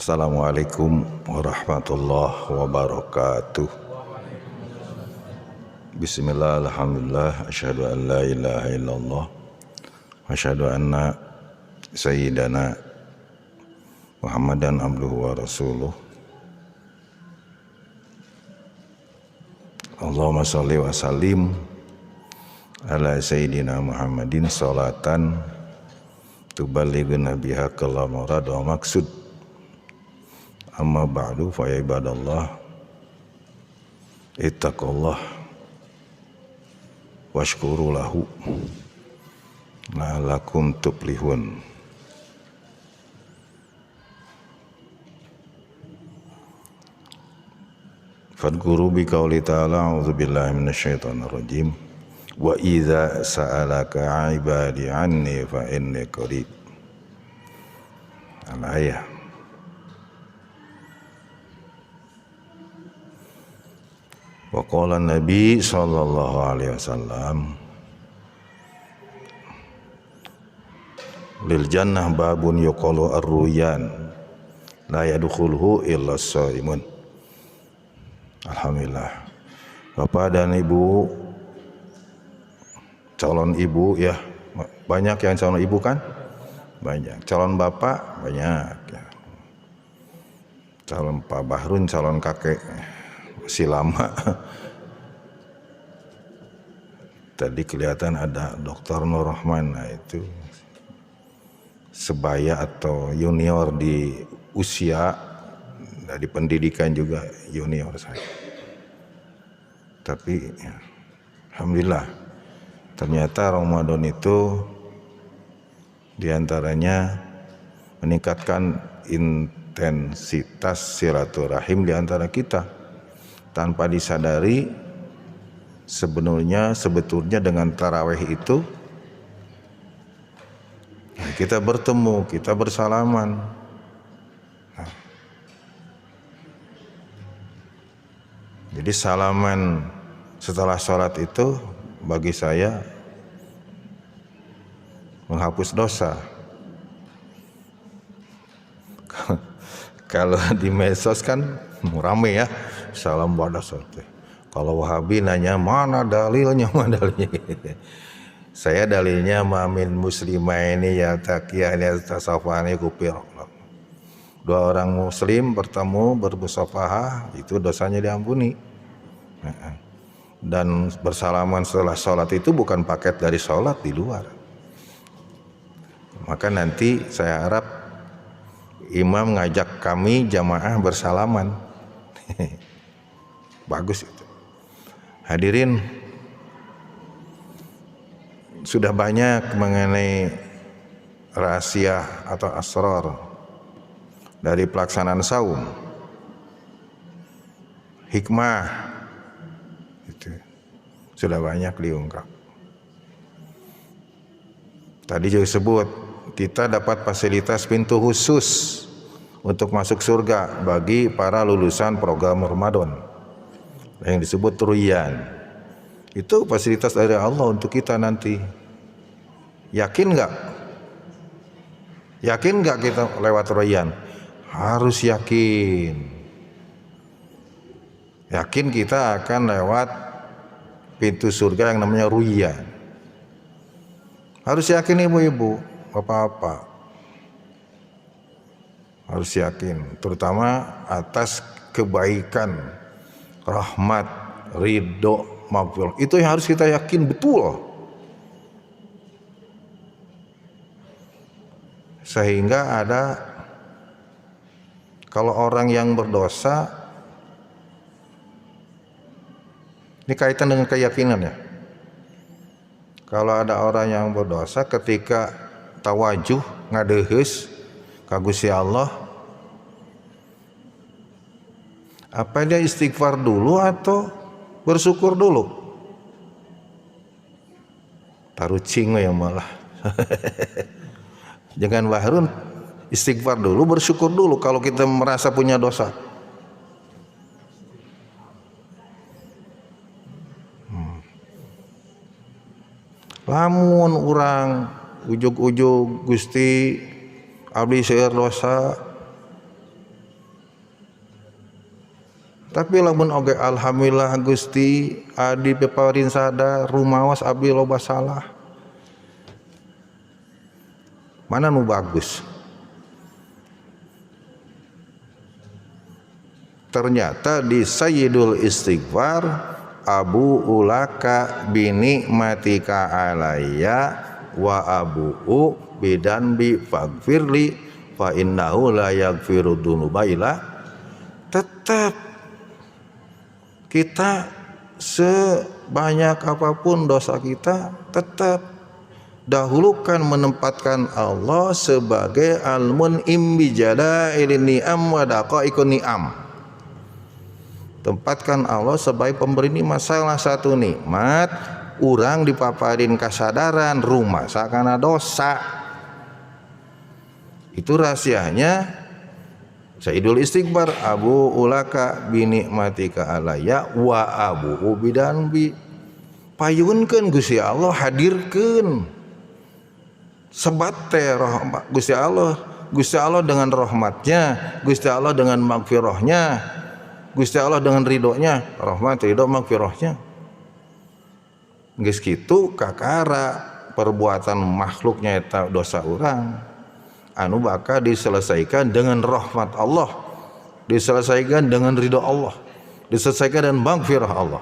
Assalamualaikum warahmatullahi wabarakatuh. Bismillah, alhamdulillah, asyhadu an la ilaha illallah wa asyhadu anna sayyidana Muhammadan abduhu wa rasuluh. Allahumma sholli wa sallim ala sayyidina Muhammadin sholatan tuballighuna biha kalam murad wa maksud. Amma ba'du fa ya ibadallah ittaqullah washkuru lahu la'allakum tuflihun. Fadhkuru bi qouli ta'ala a'udzu billahi minasyaitonir rajim wa idza sa'alaka 'ibadi 'anni fa inni qarib. Al-ayah. Wa qala Nabi sallallahu alaihi wasallam lil jannah babun yuqalu ar-ruyan la yadkhuluhu illa as-shaimun. Alhamdulillah, Bapak dan Ibu, calon ibu ya, banyak yang calon ibu kan? Banyak. Calon bapak banyak ya. Calon Pak Bahrun, calon kakek masih lama. Tadi kelihatan ada Dr. Nur Rahman, nah itu sebaya atau junior di usia, dari pendidikan juga junior saya. Tapi ya, alhamdulillah, ternyata Ramadan itu diantaranya meningkatkan intensitas silaturahim di antara kita. Tanpa disadari, sebetulnya dengan tarawih itu kita bertemu, kita bersalaman. Nah, jadi salaman setelah sholat itu bagi saya menghapus dosa. Kalau di medsos kan rame ya, salam pada sholat. Kalau Wahabi nanya mana dalilnya, saya dalilnya mamin muslimaini ya taqiyani tasafani kupir. Dua orang muslim bertemu bermusafahah, itu dosanya diampuni. Dan bersalaman setelah sholat itu bukan paket dari sholat, di luar. Maka nanti saya harap imam ngajak kami jamaah bersalaman. Bagus itu. Hadirin, sudah banyak mengenai rahasia atau asrar dari pelaksanaan saum, hikmah itu sudah banyak diungkap. Tadi juga sebut kita dapat fasilitas pintu khusus untuk masuk surga bagi para lulusan program Ramadan yang disebut Ruyan. Itu fasilitas dari Allah untuk kita nanti. Yakin nggak? Yakin nggak kita lewat Ruyan? Harus yakin. Yakin kita akan lewat pintu surga yang namanya Ruyan. Harus yakin ibu-ibu, bapak-bapak. Harus yakin, terutama atas kebaikan, rahmat, ridho, maghfirah. Itu yang harus kita yakin betul. Sehingga ada, kalau orang yang berdosa, ini kaitan dengan keyakinan ya. Kalau ada orang yang berdosa ketika tawajuh ngadeheus ka Gusti Allah, apa dia istighfar dulu atau bersyukur dulu? Tarucing ya malah. Jangan Bahrun, istighfar dulu, bersyukur dulu kalau kita merasa punya dosa. Lamun urang ujug-ujug Gusti abdi seueur dosa, Tapi lamun oge alhamdulillah Gusti adi peparin sadar rumaos abdi loba salah. Mana nu bagus? Ternyata di Sayyidul Istighfar Abu ulaka bini matika alayya wa abu'u bidan bi faghfirli fa innahu la yaghfiru dzunuba illa. Tetap kita sebanyak apapun dosa kita, tetap dahulukan menempatkan Allah sebagai al-mun'im bi jala'ilin ni'am wa daqaiqun ni'am. Tempatkan Allah sebagai pemberi nikmat. Salah satu nikmat urang dipaparin kasadaran rumah sakana dosa. Itu rahasianya Sayyidul Istighfar Abu ulaka binikmatika alayya wa abu bidan bi. Payunkeun Gusti Allah, hadirkeun sebat teh rahmat Gusti Allah. Gusti Allah dengan rahmatnya, Gusti Allah dengan magfirahnya, Gusti Allah dengan ridhonya, rahmat ridho magfirahnya. Geus kitu kakara perbuatan makhluknya eta dosa urang anu bakal diselesaikan dengan rahmat Allah, diselesaikan dengan ridho Allah, diselesaikan dengan magfirah Allah.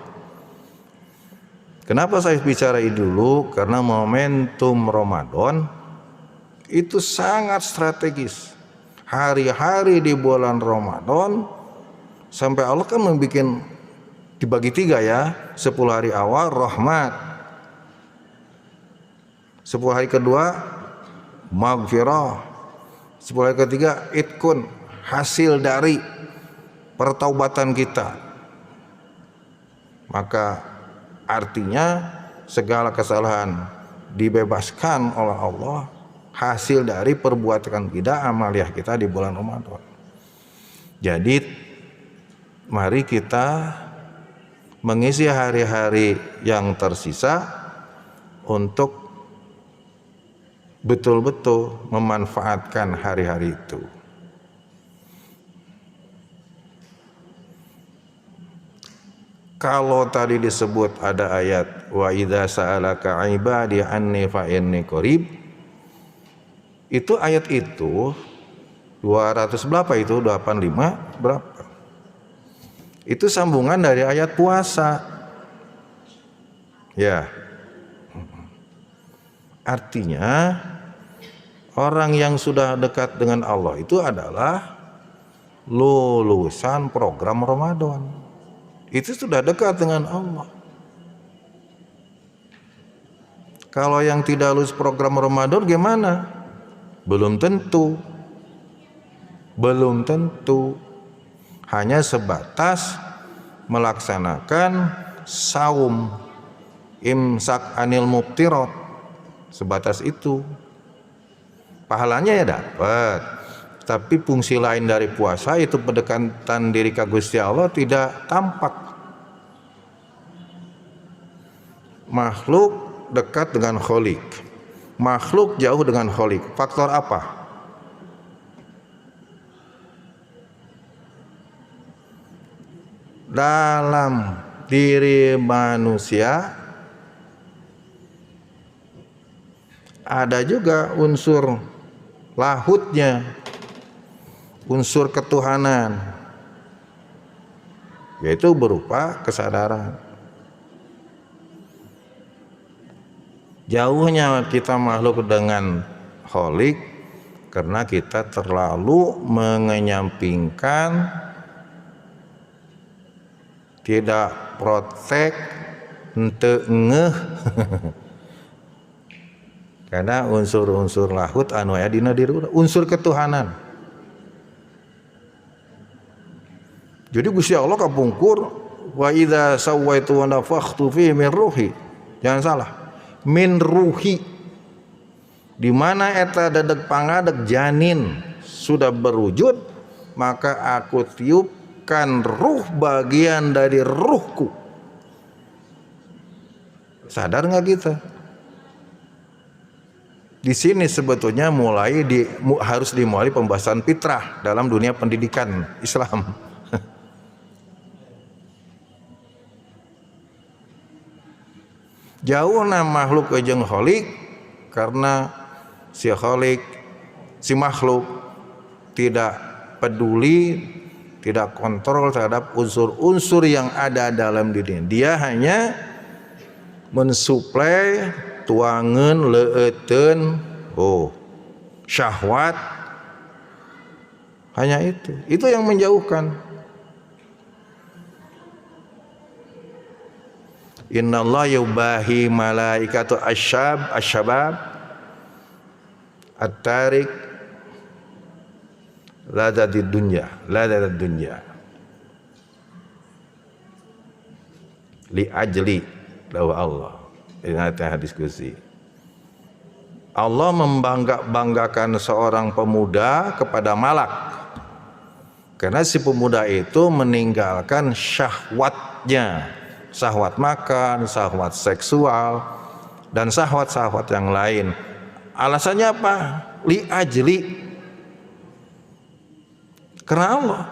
Kenapa saya bicara ini dulu? Karena momentum Ramadan itu sangat strategis. Hari-hari di bulan Ramadan sampai Allah kan membuat dibagi 3 ya. 10 hari awal rahmat, 10 hari kedua magfirah, 10 hari ketiga itkun, hasil dari pertaubatan kita. Maka artinya segala kesalahan dibebaskan oleh Allah, hasil dari perbuatan kita, amaliah kita di bulan Ramadan. Jadi mari kita mengisi hari-hari yang tersisa untuk betul-betul memanfaatkan hari-hari itu. Kalau tadi disebut ada ayat wa idza sa'alaka ibadi anni fa inni qarib, itu ayat itu 200 berapa itu 85 berapa? Itu sambungan dari ayat puasa. Ya. Artinya orang yang sudah dekat dengan Allah itu adalah lulusan program Ramadan. Itu sudah dekat dengan Allah. Kalau yang tidak lulus program Ramadan gimana? Belum tentu. Belum tentu. Hanya sebatas melaksanakan saum, imsak anil muftirat, sebatas itu. Pahalanya ya dapat, tapi fungsi lain dari puasa itu pendekatan diri ke Gusti Allah tidak tampak. Makhluk dekat dengan Kholik, makhluk jauh dengan Kholik. Faktor apa? Dalam diri manusia ada juga unsur lahutnya, unsur ketuhanan, yaitu berupa kesadaran. Jauhnya kita makhluk dengan Kholik karena kita terlalu mengenyampingkan, tidak protek, henteu ngeh. Karena unsur-unsur lahut anu aya dina diri unsur ketuhanan. Jadi Gusti Allah kapungkur wa idza sawaitu wa nafakhtu fihi min ruhi. Jangan salah. Min ruhi. Di mana eta dadeg pangadeg janin sudah berwujud, maka aku tiupkan ruh bagian dari ruhku. Sadar nggak kita? Di sini sebetulnya harus dimulai pembahasan fitrah dalam dunia pendidikan Islam. Jauh na makhluk jeung kholik karena si kholik, si makhluk tidak peduli, tidak kontrol terhadap unsur-unsur yang ada dalam dirinya. Dia hanya mensuplai tuangan leueteun syahwat, hanya itu yang menjauhkan. Innallaha yubahi malaikatu asyabab at-tarik ladadid dunya li ajli lawa Allah. Ini hadis kursi. Allah membanggakan seorang pemuda kepada malak karena si pemuda itu meninggalkan syahwatnya, syahwat makan, syahwat seksual, dan syahwat-syahwat yang lain. Alasannya apa? Li ajli, karena Allah.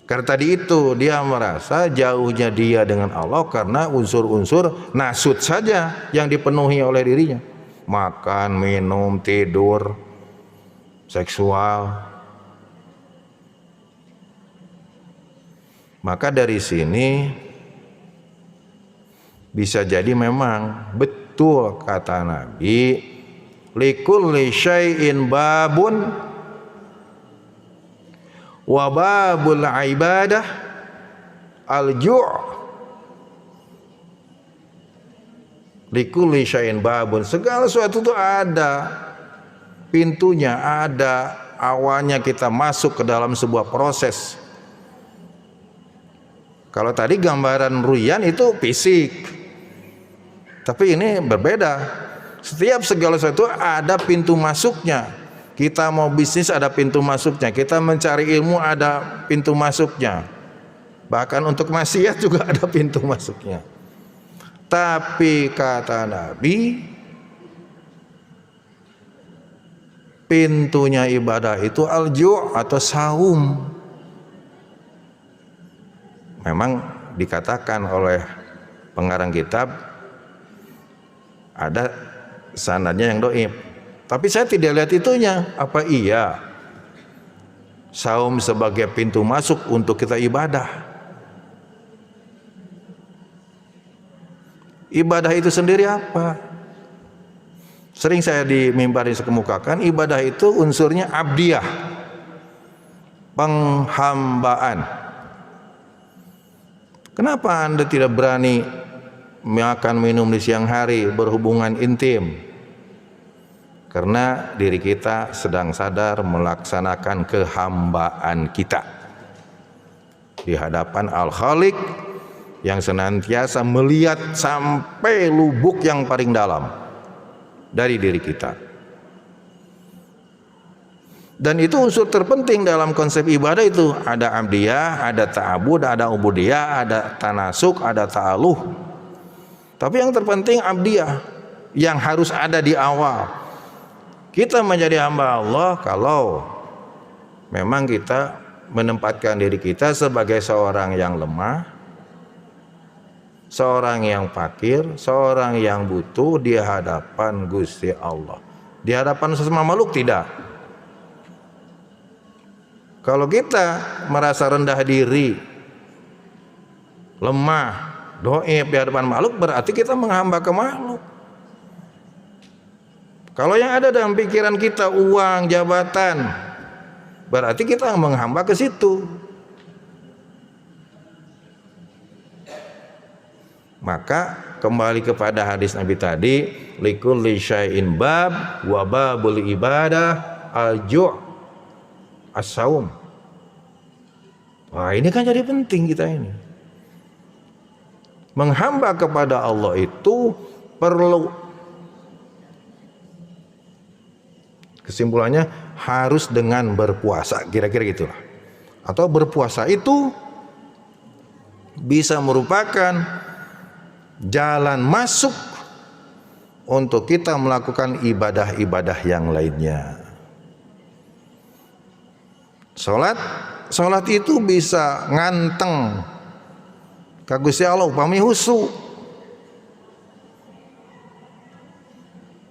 Karena tadi itu dia merasa jauhnya dia dengan Allah karena unsur-unsur nasut saja yang dipenuhi oleh dirinya. Makan, minum, tidur, seksual. Maka dari sini bisa jadi memang betul kata Nabi, likulli syai'in babun wa babul ibadah al-ju'. Likulli syai'in babun, segala sesuatu itu ada pintunya, ada awalnya kita masuk ke dalam sebuah proses. Kalau tadi gambaran ruyan itu fisik, tapi ini berbeda. Setiap segala sesuatu ada pintu masuknya. Kita mau bisnis ada pintu masuknya, kita mencari ilmu ada pintu masuknya, bahkan untuk maksiat juga ada pintu masuknya. Tapi kata Nabi, pintunya ibadah itu al-ju' atau saum. Memang dikatakan oleh pengarang kitab ada sanadnya yang dhaif. Tapi saya tidak lihat itunya. Apa iya saum sebagai pintu masuk untuk kita ibadah? Ibadah itu sendiri apa? Sering saya di mimbar ini kemukakan, ibadah itu unsurnya abdiyah, penghambaan. Kenapa Anda tidak berani makan minum di siang hari, berhubungan intim? Karena diri kita sedang sadar melaksanakan kehambaan kita di hadapan Al-Khaliq yang senantiasa melihat sampai lubuk yang paling dalam dari diri kita. Dan itu unsur terpenting dalam konsep ibadah itu. Ada abdiyah, ada ta'abud, ada ubudiyah, ada tanasuk, ada ta'aluh. Tapi yang terpenting abdiyah yang harus ada di awal. Kita menjadi hamba Allah kalau memang kita menempatkan diri kita sebagai seorang yang lemah, seorang yang fakir, seorang yang butuh di hadapan Gusti Allah. Di hadapan sesama makhluk tidak. Kalau kita merasa rendah diri, lemah, dhaif di hadapan makhluk, berarti kita menghamba ke makhluk. Kalau yang ada dalam pikiran kita uang, jabatan, berarti kita menghamba ke situ. Maka kembali kepada hadis Nabi tadi, likulli syai'in bab wa babul ibadah al-ju' as-saum. Wah, ini kan jadi penting kita ini. Menghamba kepada Allah itu perlu, kesimpulannya harus dengan berpuasa, kira-kira gitulah. Atau berpuasa itu bisa merupakan jalan masuk untuk kita melakukan ibadah-ibadah yang lainnya. Salat itu bisa nganteng ka Gusti Allah upami husu.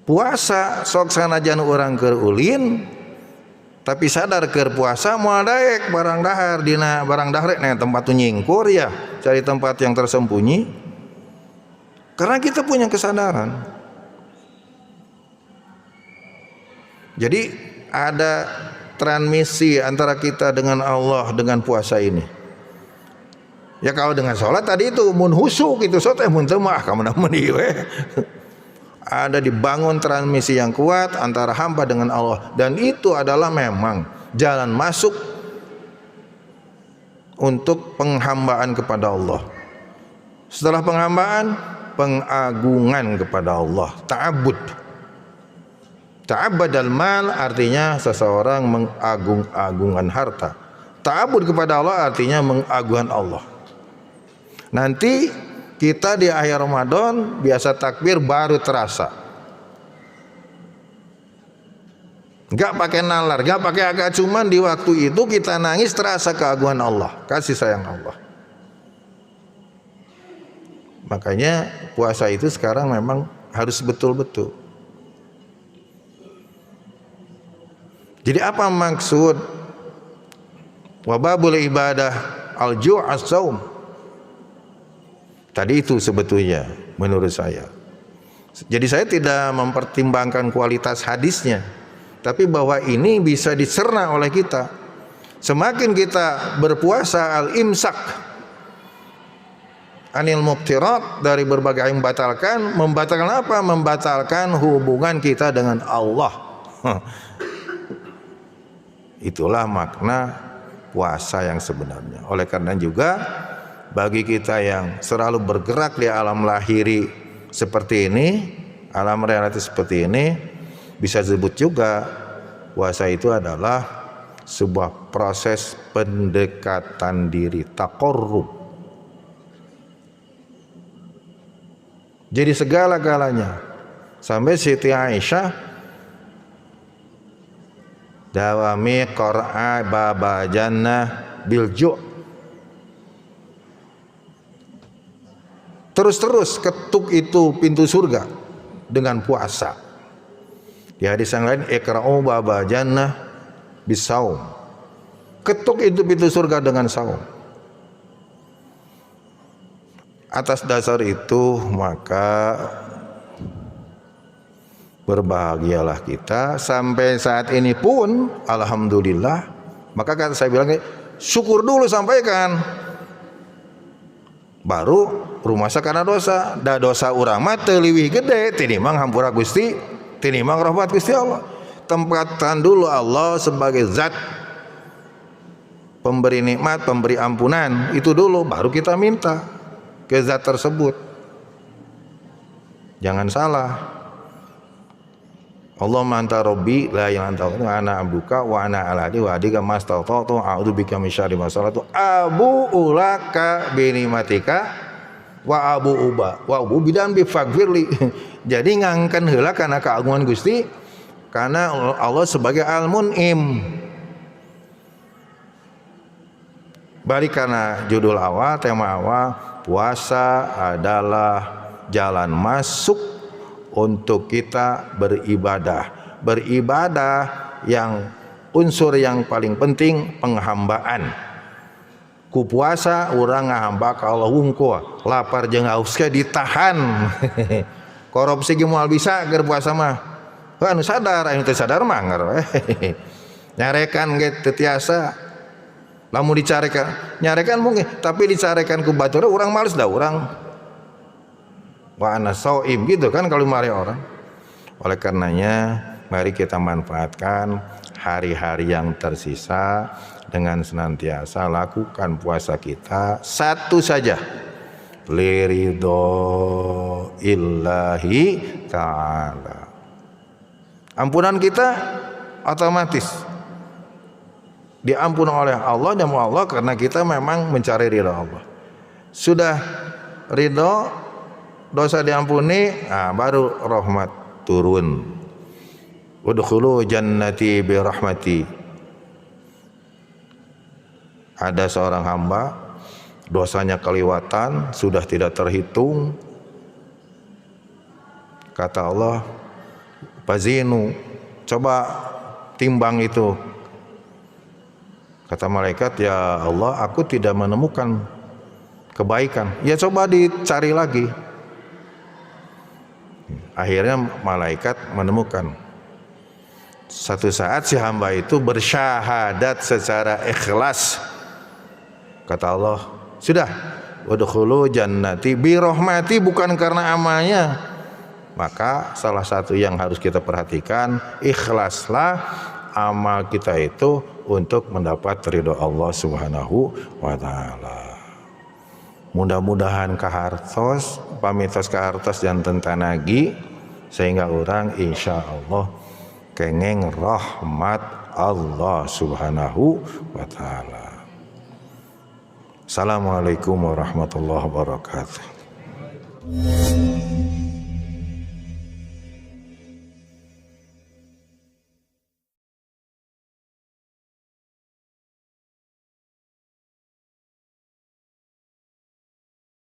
Puasa sok sanajan urang keur ulin tapi sadar keur puasa moal daek barang dahar dina barang dahar nah tempat tu nyingkur ya, cari tempat yang tersembunyi. Karena kita punya kesadaran. Jadi ada transmisi antara kita dengan Allah dengan puasa ini. Ya kalau dengan sholat tadi itu mun husuk itu sholat mun teu mah kamana-mana we. Ada dibangun transmisi yang kuat antara hamba dengan Allah, dan itu adalah memang jalan masuk untuk penghambaan kepada Allah. Setelah penghambaan, pengagungan kepada Allah, ta'abbud. Ta'abbadal mal artinya seseorang mengagung-agungkan harta. Ta'abbud kepada Allah artinya mengagungkan Allah. Nanti kita di akhir Ramadan biasa takbir baru terasa. Gak pakai nalar, gak pakai agak, cuman di waktu itu kita nangis terasa keagungan Allah, kasih sayang Allah. Makanya puasa itu sekarang memang harus betul-betul. Jadi apa maksud wababul ibadah al-ju' as-saum? Tadi itu sebetulnya menurut saya. Jadi saya tidak mempertimbangkan kualitas hadisnya, tapi bahwa ini bisa dicerna oleh kita. Semakin kita berpuasa al-imsak anil mubtirat, dari berbagai yang membatalkan. Membatalkan apa? Membatalkan hubungan kita dengan Allah. Itulah makna puasa yang sebenarnya. Oleh karena juga bagi kita yang selalu bergerak di alam lahiri seperti ini, alam relatif seperti ini, bisa disebut juga puasa itu adalah sebuah proses pendekatan diri, taqarrub. Jadi segala-galanya. Sampai Siti Aisyah dawami qara'a baba jannah bil ju'. Terus-terus ketuk itu pintu surga dengan puasa. Di hadis yang lain iqra'u baba jannah bisaum. Ketuk itu pintu surga dengan saum. Atas dasar itu maka berbahagialah kita sampai saat ini pun alhamdulillah. Maka kan saya bilang syukur dulu sampaikan. Baru rumasa karena dosa, da dosa urang mah teu leuwih gede tinimang hampura Gusti, tinimang rahmat Gusti Allah. Tempatkan dulu Allah sebagai zat pemberi nikmat, pemberi ampunan, itu dulu baru kita minta ke zat tersebut. Jangan salah. Allahumma anta rabbi la ilaha illa anta ana abduka wa ana ala ahdi wa adika mastata'tu a'udzubika min syarri ma sana'tu abu ulaka bi ni'matika wa abu bidan bi faghfirli. Jadi ngangkan heula kana keagungan Gusti, karena Allah sebagai al-mun'im. Balik karena judul awal, tema awal, puasa adalah jalan masuk untuk kita beribadah. Beribadah yang unsur yang paling penting penghambaan. Ku puasa urang ngahamba ka Allah wungkul, lapar jeung haus ke ditahan. Korupsi ge moal bisa keur puasa mah. Anu sadar, anu teu sadar mah ngeur. Nyarekan ge teu tiasa. Lamun dicarekan, nyarekan mungkin, tapi dicarekan ku batur urang males dah urang. Wa ana shaim gitu kan kalau mari orang. Oleh karenanya mari kita manfaatkan hari-hari yang tersisa dengan senantiasa lakukan puasa kita satu saja, liridho illahi ta'ala. Ampunan kita otomatis diampuni oleh Allah dan Allah karena kita memang mencari ridha Allah. Sudah ridho, dosa diampuni, nah baru rahmat turun. Udkhulu jannati bi rahmati. Ada seorang hamba dosanya keliwatan, sudah tidak terhitung. Kata Allah, fazinu, coba timbang itu. Kata malaikat, ya Allah, aku tidak menemukan kebaikan. Ya coba dicari lagi. Akhirnya malaikat menemukan. Satu saat si hamba itu bersyahadat secara ikhlas. Kata Allah, sudah, wadkhulu jannati bi rahmati, bukan karena amalnya. Maka salah satu yang harus kita perhatikan, ikhlaslah amal kita itu untuk mendapat ridho Allah Subhanahu wa taala. Mudah-mudahan kahartos, pamitos kahartos janten tanagi, sehingga orang insya Allah kengeng rahmat Allah Subhanahu wa taala. Assalamualaikum warahmatullahi wabarakatuh.